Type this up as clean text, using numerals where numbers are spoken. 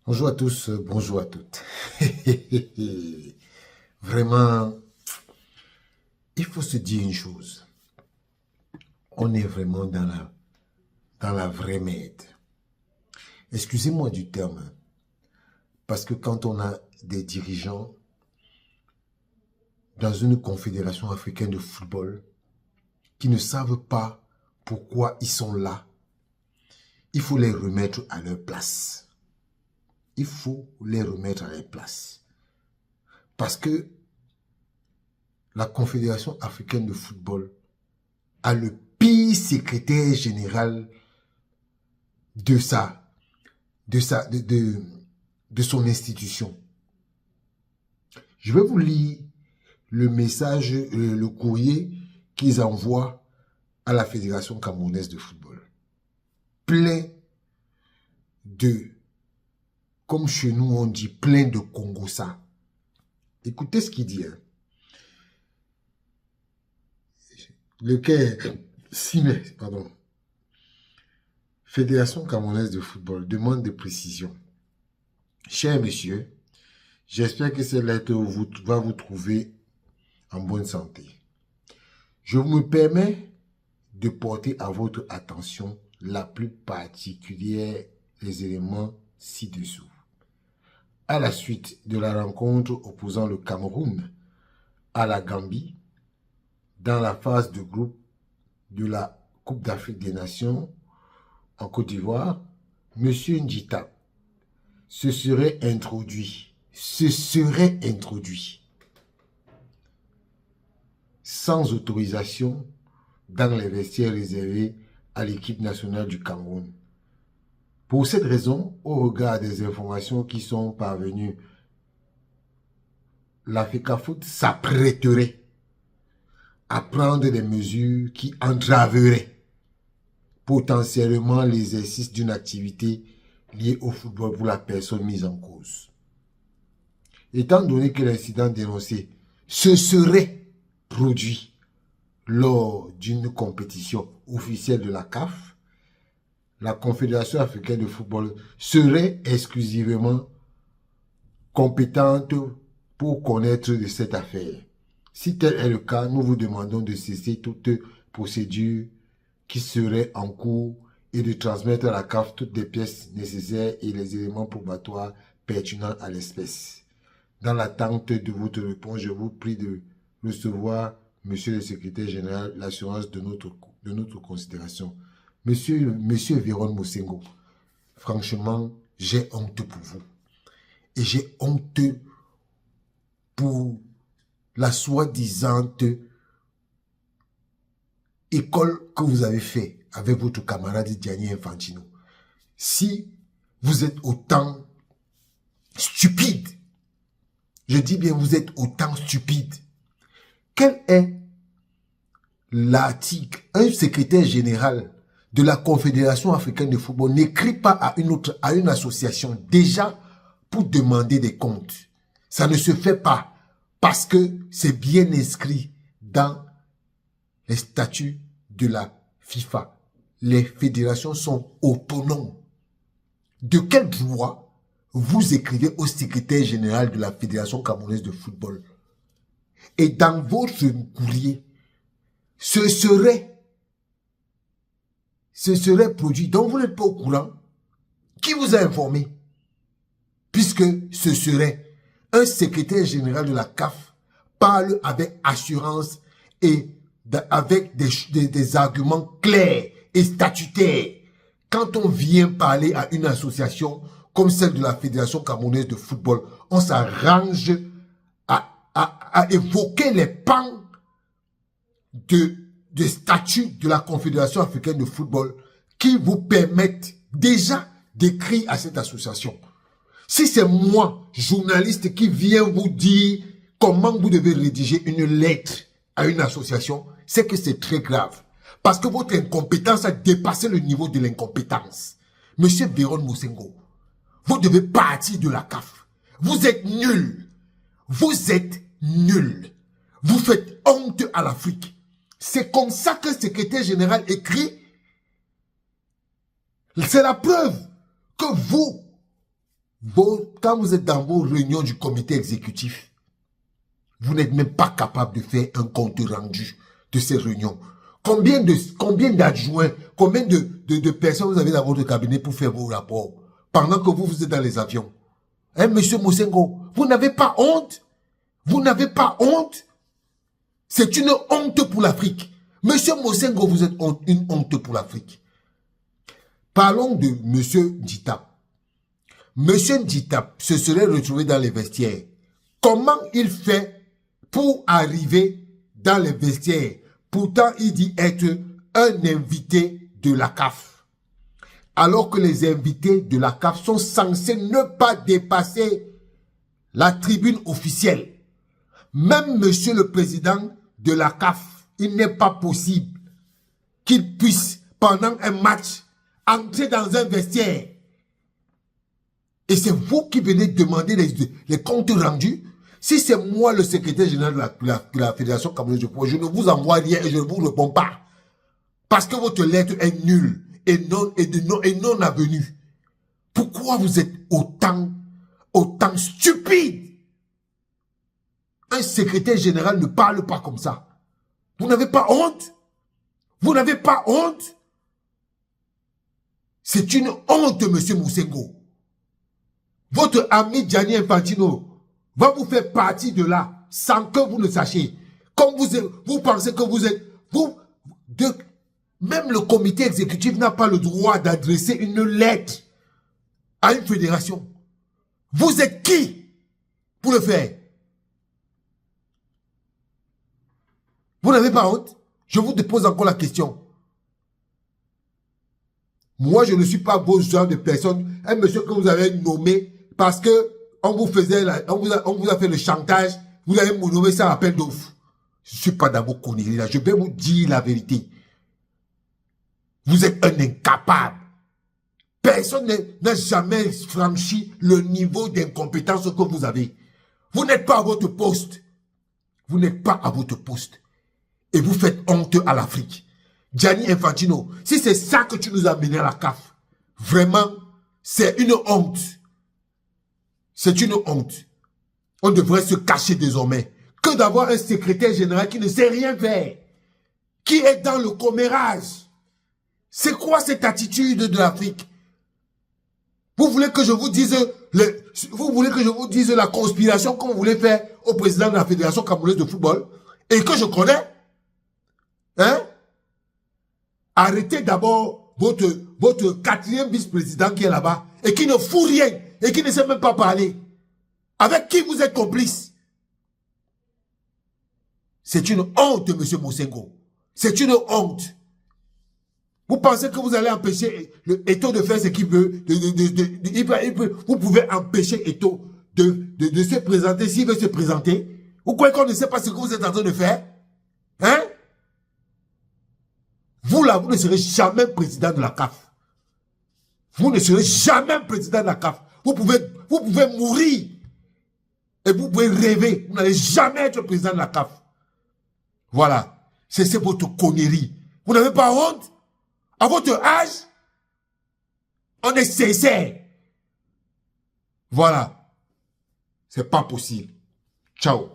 Bonjour à tous, bonjour à toutes. Vraiment, il faut se dire une chose. On est vraiment dans la vraie merde. Excusez-moi du terme, hein, parce que quand on a des dirigeants dans une confédération africaine de football qui ne savent pas pourquoi ils sont là, il faut les remettre à leur place. Il faut les remettre à leur place. Parce que la Confédération africaine de football a le pire secrétaire général de son institution. Je vais vous lire le message, le courrier qu'ils envoient à la Fédération camerounaise de football. Plein de, comme chez nous on dit, plein de Congossa. Écoutez ce qu'il dit. Hein. Lequel, 6 mai, pardon. Fédération camerounaise de football demande des précisions. Chers messieurs, j'espère que cette lettre va vous trouver en bonne santé. Je me permets de porter à votre attention la plus particulière les éléments ci-dessous. À la suite de la rencontre opposant le Cameroun à la Gambie, dans la phase de groupe de la Coupe d'Afrique des Nations en Côte d'Ivoire, M. Ndjita se serait introduit sans autorisation dans les vestiaires réservés à l'équipe nationale du Cameroun. Pour cette raison, au regard des informations qui sont parvenues, l'Africafoot s'apprêterait à prendre des mesures qui entraveraient potentiellement l'exercice d'une activité liée au football pour la personne mise en cause. Étant donné que l'incident dénoncé se serait produit lors d'une compétition officielle de la CAF, la Confédération africaine de football serait exclusivement compétente pour connaître de cette affaire. Si tel est le cas, nous vous demandons de cesser toute procédure qui serait en cours et de transmettre à la CAF toutes les pièces nécessaires et les éléments probatoires pertinents à l'espèce. Dans l'attente de votre réponse, je vous prie de recevoir, Monsieur le secrétaire général, l'assurance de notre considération. Monsieur Véron Mosengo, franchement, j'ai honte pour vous. Et j'ai honte pour la soi-disant école que vous avez fait avec votre camarade Gianni Infantino. Si vous êtes autant stupide, je dis bien vous êtes autant stupide, quel est l'article? Un secrétaire général de la Confédération africaine de football n'écrit pas à une association déjà pour demander des comptes. Ça ne se fait pas parce que c'est bien inscrit dans les statuts de la FIFA. Les fédérations sont autonomes. De quel droit vous écrivez au secrétaire général de la Fédération camerounaise de football? Et dans votre courrier, ce serait produit, donc vous n'êtes pas au courant. Qui vous a informé? Puisque ce serait un secrétaire général de la CAF parle avec assurance et avec des arguments clairs et statutaires. Quand on vient parler à une association comme celle de la Fédération camerounaise de football, on s'arrange à évoquer les pans de statut de la Confédération africaine de football qui vous permettent déjà d'écrire à cette association. Si c'est moi, journaliste, qui viens vous dire comment vous devez rédiger une lettre à une association, c'est que c'est très grave. Parce que votre incompétence a dépassé le niveau de l'incompétence. Monsieur Véron Mosengo, vous devez partir de la CAF. Vous êtes nul. Vous êtes nul. Vous faites honte à l'Afrique. C'est comme ça que le secrétaire général écrit. C'est la preuve que Quand vous êtes dans vos réunions du comité exécutif, vous n'êtes même pas capable de faire un compte rendu de ces réunions. Combien d'adjoints, combien de personnes vous avez dans votre cabinet pour faire vos rapports pendant que vous êtes dans les avions? Hein, monsieur Mosengo, vous n'avez pas honte? Vous n'avez pas honte? C'est une honte pour l'Afrique. Monsieur Mosengo, vous êtes une honte pour l'Afrique. Parlons de monsieur Ndita. Monsieur Ndita se serait retrouvé dans les vestiaires. Comment il fait pour arriver dans les vestiaires? Pourtant, il dit être un invité de la CAF. Alors que les invités de la CAF sont censés ne pas dépasser la tribune officielle. Même monsieur le président de la CAF, il n'est pas possible qu'il puisse, pendant un match, entrer dans un vestiaire. Et c'est vous qui venez demander les comptes rendus. Si c'est moi le secrétaire général de la Fédération camerounaise de football, je ne vous envoie rien et je ne vous réponds pas. Parce que votre lettre est nulle et non avenue. Pourquoi vous êtes autant stupide? Un secrétaire général ne parle pas comme ça. Vous n'avez pas honte? Vous n'avez pas honte? C'est une honte, monsieur Mosengo. Votre ami Gianni Infantino va vous faire partie de là sans que vous le sachiez. Comme vous pensez que vous êtes... Même le comité exécutif n'a pas le droit d'adresser une lettre à une fédération. Vous êtes qui pour le faire? Vous n'avez pas honte? Je vous pose encore la question. Moi, je ne suis pas vos genre de personne. Un monsieur que vous avez nommé parce que on vous a fait le chantage. Vous allez me nommer ça à peine d'offre. Je ne suis pas dans vos conneries là. Je vais vous dire la vérité. Vous êtes un incapable. Personne n'a jamais franchi le niveau d'incompétence que vous avez. Vous n'êtes pas à votre poste. Vous n'êtes pas à votre poste. Et vous faites honte à l'Afrique. Gianni Infantino, si c'est ça que tu nous as mené à la CAF, vraiment, c'est une honte. C'est une honte. On devrait se cacher désormais. Que d'avoir un secrétaire général qui ne sait rien faire. Qui est dans le commérage. C'est quoi cette attitude de l'Afrique? Vous voulez que je vous dise la conspiration que vous voulez faire au président de la Fédération camerounaise de football et que je connais? Hein? Arrêtez d'abord votre quatrième vice-président qui est là-bas et qui ne fout rien et qui ne sait même pas parler. Avec qui vous êtes complice? C'est une honte, monsieur Mosengo. C'est une honte. Vous pensez que vous allez empêcher Eto'o de faire ce qu'il veut? Vous pouvez empêcher Eto'o de se présenter s'il veut se présenter? Vous croyez qu'on ne sait pas ce que vous êtes en train de faire? Hein? Vous là, vous ne serez jamais président de la CAF. Vous ne serez jamais président de la CAF. Vous pouvez mourir. Et vous pouvez rêver. Vous n'allez jamais être président de la CAF. Voilà. C'est votre connerie. Vous n'avez pas honte? À votre âge, on est sincère. Voilà. C'est pas possible. Ciao.